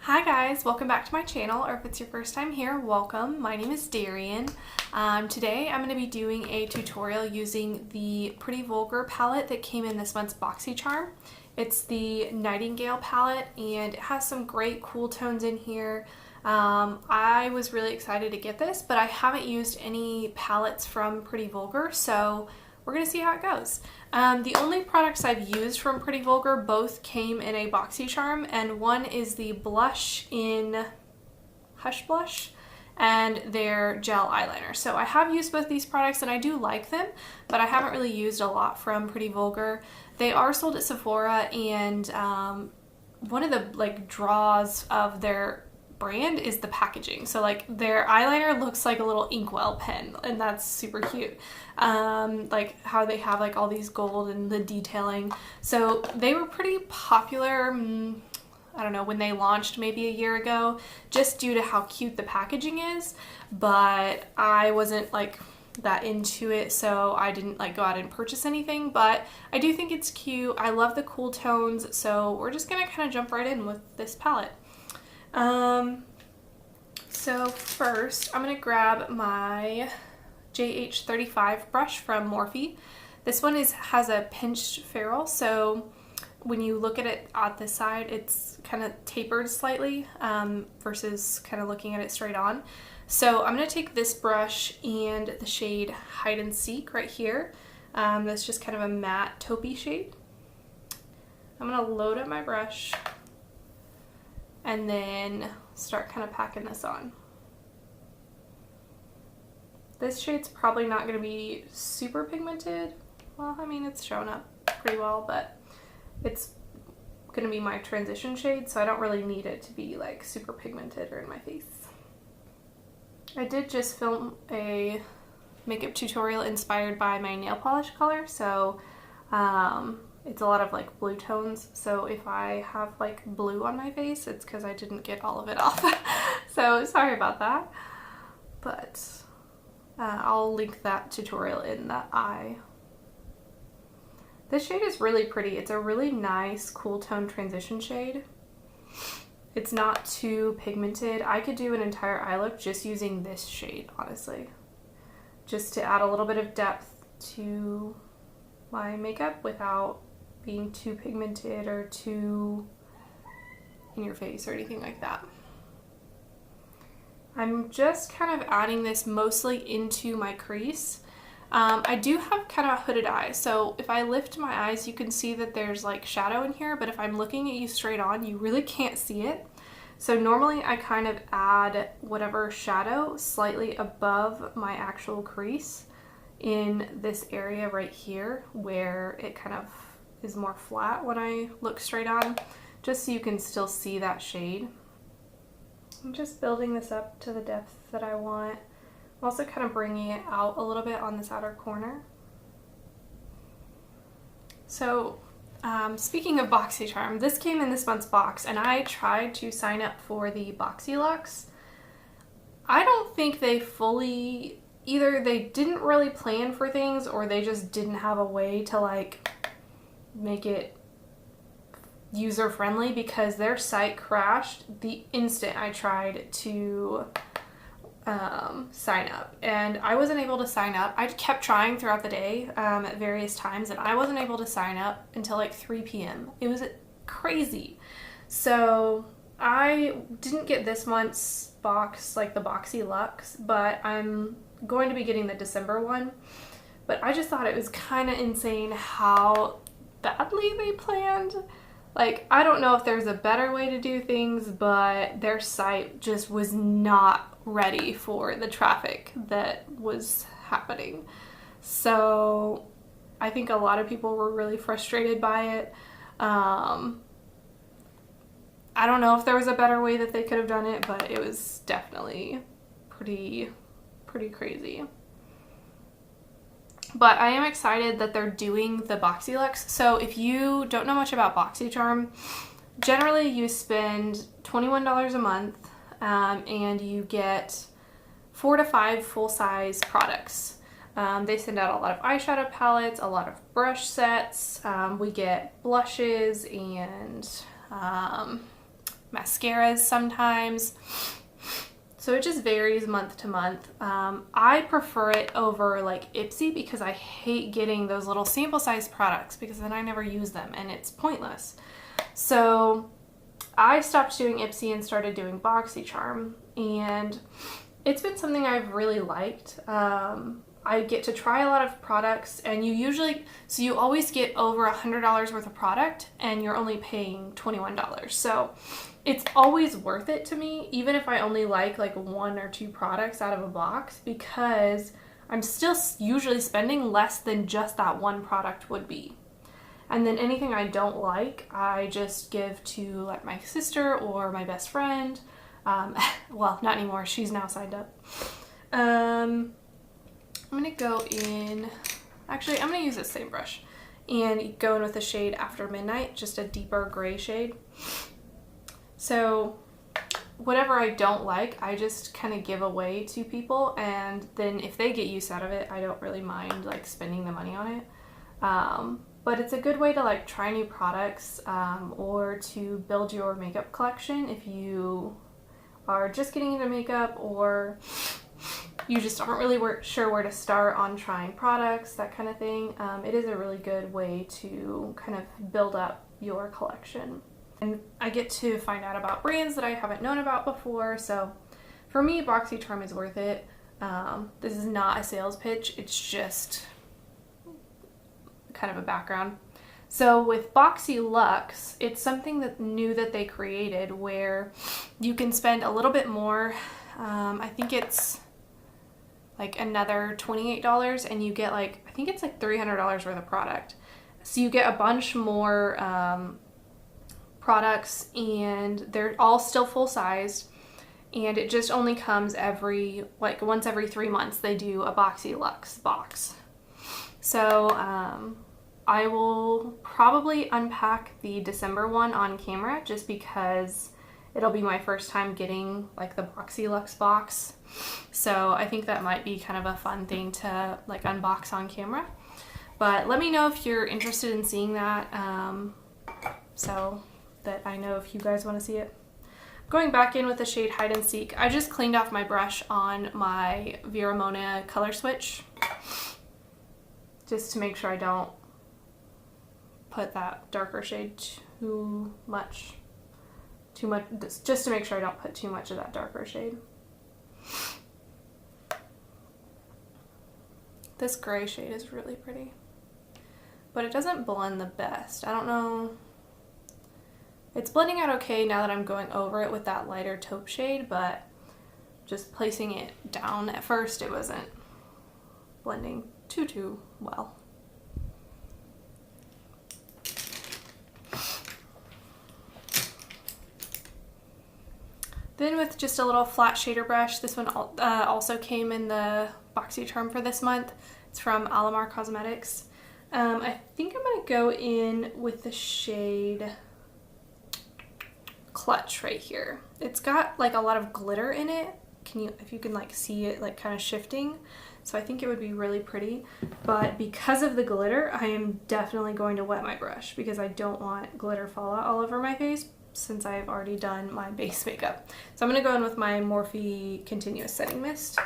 Hi guys, welcome back to my channel, or if it's your first time here, welcome. My name is Darian. Today I'm going to be doing a tutorial using the Pretty Vulgar palette that came in this month's Boxycharm. It's the Nightingale palette and it has some great cool tones in here. I was really excited to get this, but I haven't used any palettes from Pretty Vulgar, so we're going to see how it goes. The only products I've used from Pretty Vulgar both came in a Boxycharm, and one is the blush in Hush Blush and their gel eyeliner. So I have used both these products and I do like them, but I haven't really used a lot from Pretty Vulgar. They are sold at Sephora, and one of the draws of their brand is the packaging. So their eyeliner looks like a little inkwell pen, and that's super cute. Like how they have all these gold and the detailing. So they were pretty popular, I don't know, when they launched maybe a year ago, just due to how cute the packaging is, but I wasn't that into it, so I didn't go out and purchase anything, but I do think it's cute. I love the cool tones, so we're just gonna kind of jump right in with this palette. So first I'm going to grab my JH35 brush from Morphe. This one has a pinched ferrule, so when you look at it at the side, it's kind of tapered slightly versus kind of looking at it straight on. So I'm going to take this brush and the shade Hide and Seek right here. That's just kind of a matte taupey shade. I'm going to load up my brush and then start kind of packing this on. This shade's probably not going to be super pigmented. Well, I mean, it's showing up pretty well, but it's going to be my transition shade, so I don't really need it to be super pigmented or in my face. I did just film a makeup tutorial inspired by my nail polish color, so it's a lot of blue tones, so if I have blue on my face, it's because I didn't get all of it off. So sorry about that, but I'll link that tutorial in the eye. This shade is really pretty. It's a really nice cool tone transition shade. It's not too pigmented. I could do an entire eye look just using this shade, honestly, just to add a little bit of depth to my makeup without being too pigmented or too in your face or anything like that. I'm just kind of adding this mostly into my crease. I do have kind of a hooded eye, so if I lift my eyes, you can see that there's shadow in here, but if I'm looking at you straight on, you really can't see it. So normally I kind of add whatever shadow slightly above my actual crease in this area right here where it kind of is more flat when I look straight on, just so you can still see that shade. I'm just building this up to the depth that I want. I'm also kind of bringing it out a little bit on this outer corner. So speaking of Boxycharm, this came in this month's box, and I tried to sign up for the BoxyLuxe. I don't think they fully, either they didn't really plan for things, or they just didn't have a way to make it user-friendly, because their site crashed the instant I tried to sign up, and I wasn't able to sign up. I kept trying throughout the day at various times, and I wasn't able to sign up until 3 p.m. It was crazy. So I didn't get this month's box, the BoxyLuxe, but I'm going to be getting the December one. But I just thought it was kind of insane how badly they planned. I don't know if there's a better way to do things, but their site just was not ready for the traffic that was happening. So I think a lot of people were really frustrated by it. I don't know if there was a better way that they could have done it, but it was definitely pretty crazy. But I am excited that they're doing the BoxyLuxe. So if you don't know much about Boxycharm, generally you spend $21 a month and you get 4 to 5 full-size products. They send out a lot of eyeshadow palettes, a lot of brush sets. We get blushes and mascaras sometimes. So it just varies month to month. I prefer it over like Ipsy because I hate getting those little sample size products because then I never use them and it's pointless. So I stopped doing Ipsy and started doing Boxycharm, and it's been something I've really liked. I get to try a lot of products, and you always get over $100 worth of product and you're only paying $21. So it's always worth it to me, even if I only like 1 or 2 products out of a box, because I'm still usually spending less than just that one product would be. And then anything I don't like, I just give to like my sister or my best friend. Well, not anymore. She's now signed up. I'm gonna go in, actually I'm gonna use this same brush and go in with the shade After Midnight, just a deeper gray shade. So whatever I don't like, I just kind of give away to people, and then if they get use out of it, I don't really mind like spending the money on it. But it's a good way to like try new products, or to build your makeup collection if you are just getting into makeup, or you just aren't really sure where to start on trying products, that kind of thing. It is a really good way to kind of build up your collection. And I get to find out about brands that I haven't known about before, so for me, Boxycharm is worth it. This is not a sales pitch, it's just kind of a background. So with Boxy Luxe, it's something that new that they created where you can spend a little bit more. I think it's like another $28 and you get like, I think it's like $300 worth of product. So you get a bunch more products, and they're all still full size, and it just only comes once every 3 months they do a Boxy Luxe box. So I will probably unpack the December one on camera just because it'll be my first time getting like the Boxy Luxe box. So I think that might be kind of a fun thing to like unbox on camera. But let me know if you're interested in seeing that, so that I know if you guys want to see it. Going back in with the shade Hide and Seek, I just cleaned off my brush on my Vera Mona color switch just to make sure I don't put that darker shade too much, just to make sure I don't put too much of that darker shade. This gray shade is really pretty, but it doesn't blend the best. I don't know. It's blending out okay now that I'm going over it with that lighter taupe shade, but just placing it down at first, it wasn't blending too well. Then with just a little flat shader brush, this one also came in the Boxycharm for this month. It's from Alamar Cosmetics. I think I'm gonna go in with the shade Clutch right here. It's got like a lot of glitter in it. If you can like see it like kind of shifting. So I think it would be really pretty, but because of the glitter, I am definitely going to wet my brush because I don't want glitter fallout all over my face since I've already done my base makeup. So I'm gonna go in with my Morphe Continuous Setting Mist.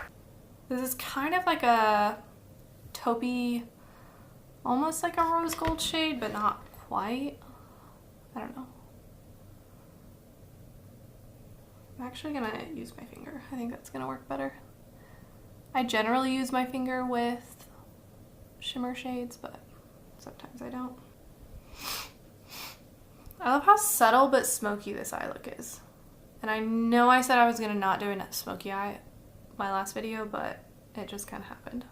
This is kind of like a taupey, almost like a rose gold shade, but not quite. I don't know. I'm actually gonna use my finger. I think that's gonna work better. I generally use my finger with shimmer shades, but sometimes I don't. I love how subtle but smoky this eye look is. And I know I said I was gonna not do a smoky eye my last video, but it just kind of happened.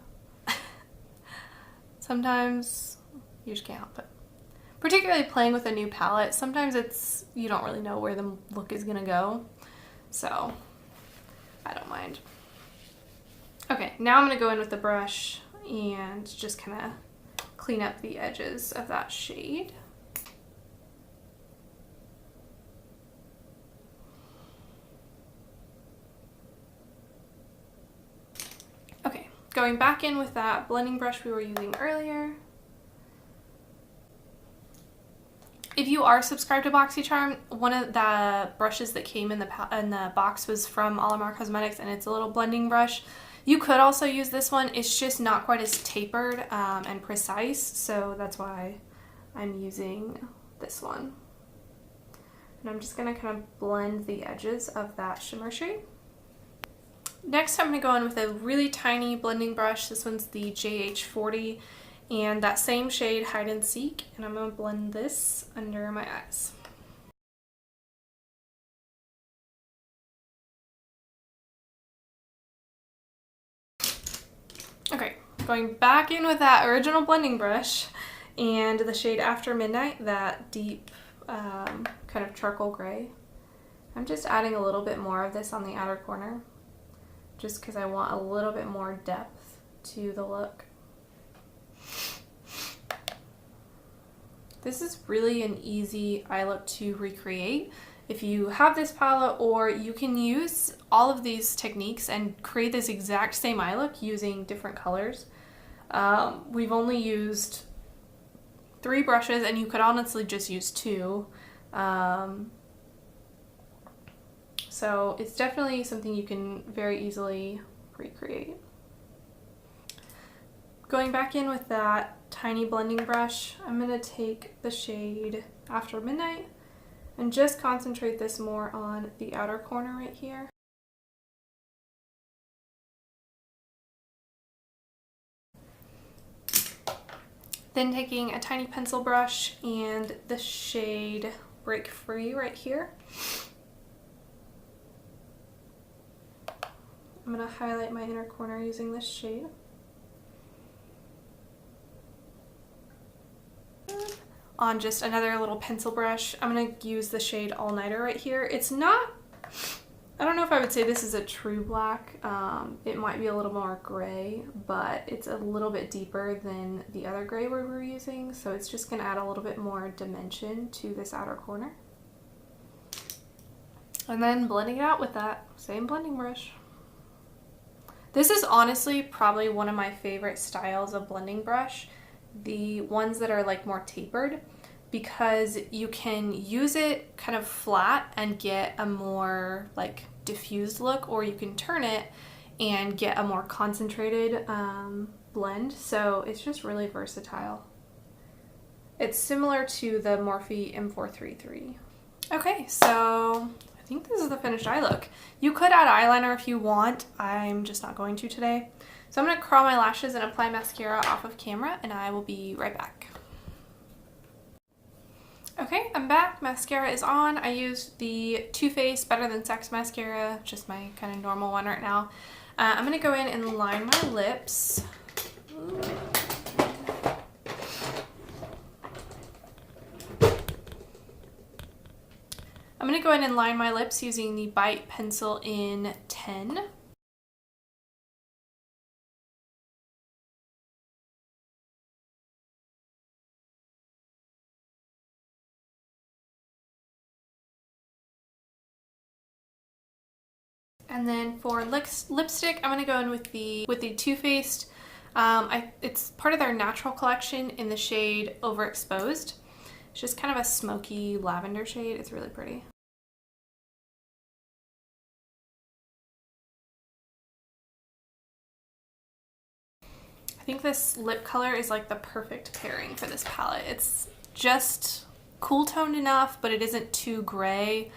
Sometimes you just can't help it. Particularly playing with a new palette, sometimes you don't really know where the look is gonna go. So I don't mind. Okay, now I'm gonna go in with the brush and just kind of clean up the edges of that shade. Okay, going back in with that blending brush we were using earlier. If you are subscribed to Boxycharm, one of the brushes that came in the box was from Alamar Cosmetics, and it's a little blending brush. You could also use this one. It's just not quite as tapered and precise, so that's why I'm using this one. And I'm just going to kind of blend the edges of that shimmer shade. Next, I'm going to go in with a really tiny blending brush. This one's the JH40, and that same shade, Hide and Seek, and I'm going to blend this under my eyes. Okay, going back in with that original blending brush and the shade After Midnight, that deep kind of charcoal gray. I'm just adding a little bit more of this on the outer corner, just because I want a little bit more depth to the look. This is really an easy eye look to recreate if you have this palette, or you can use all of these techniques and create this exact same eye look using different colors. We've only used 3 brushes, and you could honestly just use 2. So it's definitely something you can very easily recreate. Going back in with that tiny blending brush, I'm going to take the shade After Midnight and just concentrate this more on the outer corner right here. Then taking a tiny pencil brush and the shade Break Free right here. I'm going to highlight my inner corner using this shade. On just another little pencil brush, I'm going to use the shade All Nighter right here. It's not, I don't know if I would say this is a true black. It might be a little more gray, but it's a little bit deeper than the other gray we were using, so it's just going to add a little bit more dimension to this outer corner. And then blending it out with that same blending brush. This is honestly probably one of my favorite styles of blending brush, the ones that are like more tapered, because you can use it kind of flat and get a more like diffused look, or you can turn it and get a more concentrated blend. So it's just really versatile. It's similar to the Morphe M433. Okay, so I think this is the finished eye look. You could add eyeliner if you want. I'm just not going to today. So I'm going to curl my lashes and apply mascara off of camera, and I will be right back. Okay, I'm back. Mascara is on. I used the Too Faced Better Than Sex mascara, just my kind of normal one right now. I'm going to go in and line my lips. I'm going to go in and line my lips using the Bite Pencil in 10. And then for lipstick, I'm going to go in with the Too Faced. It's part of their natural collection in the shade Overexposed. It's just kind of a smoky lavender shade. It's really pretty. I think this lip color is like the perfect pairing for this palette. It's just cool toned enough, but it isn't too gray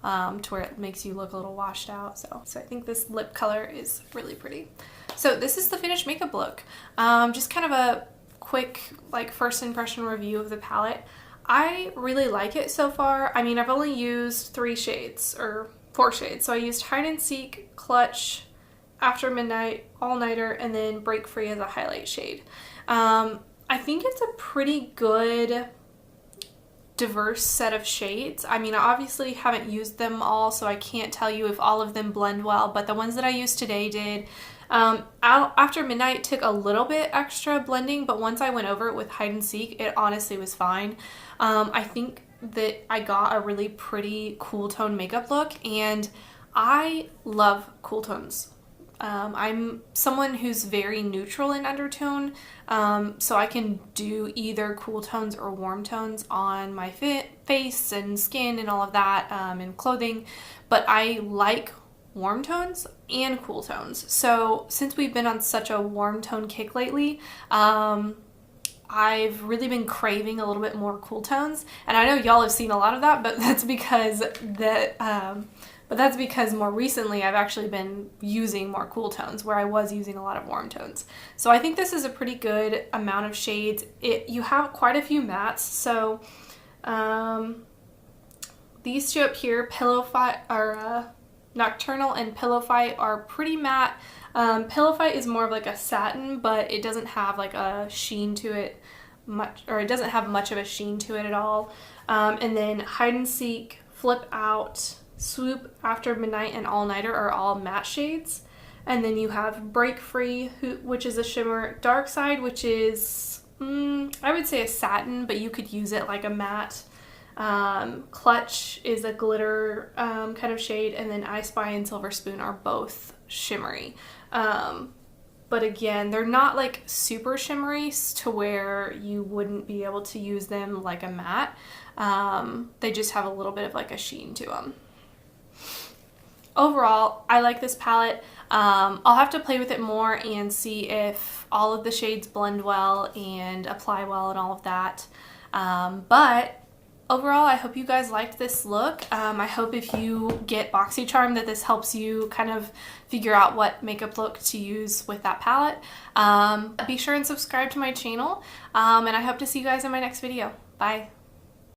to where it makes you look a little washed out. So I think this lip color is really pretty. So this is the finished makeup look. Just kind of a quick like first impression review of the palette. I really like it so far. I mean, I've only used 3 shades or 4 shades. So I used Hide and Seek, Clutch, After Midnight, All Nighter, and then Break Free as a highlight shade. I think it's a pretty good diverse set of shades. I mean, I obviously haven't used them all, so I can't tell you if all of them blend well, but the ones that I used today did. After Midnight took a little bit extra blending, but once I went over it with Hide and Seek, it honestly was fine. I think that I got a really pretty cool tone makeup look, and I love cool tones. I'm someone who's very neutral in undertone, so I can do either cool tones or warm tones on my face and skin and all of that, and clothing, but I like warm tones and cool tones. So since we've been on such a warm tone kick lately, I've really been craving a little bit more cool tones, and I know y'all have seen a lot of that, but that's because more recently I've actually been using more cool tones where I was using a lot of warm tones. So I think this is a pretty good amount of shades. You have quite a few mattes, so these two up here, Pillow Fight, are Nocturnal and Pillow Fight, are pretty matte. Pillow Fight is more of like a satin, but it doesn't have like a sheen to it much, or it doesn't have much of a sheen to it at all. And then Hide and Seek, Flip Out, Swoop, After Midnight, and All Nighter are all matte shades. And then you have Break Free, which is a shimmer, Dark Side, which is, I would say a satin, but you could use it like a matte. Clutch is a glitter kind of shade, and then I Spy and Silver Spoon are both shimmery. But again, they're not like super shimmery to where you wouldn't be able to use them like a matte. They just have a little bit of like a sheen to them. Overall, I like this palette. I'll have to play with it more and see if all of the shades blend well and apply well and all of that. But overall, I hope you guys liked this look. I hope if you get Boxycharm that this helps you kind of figure out what makeup look to use with that palette. Be sure and subscribe to my channel, and I hope to see you guys in my next video. Bye!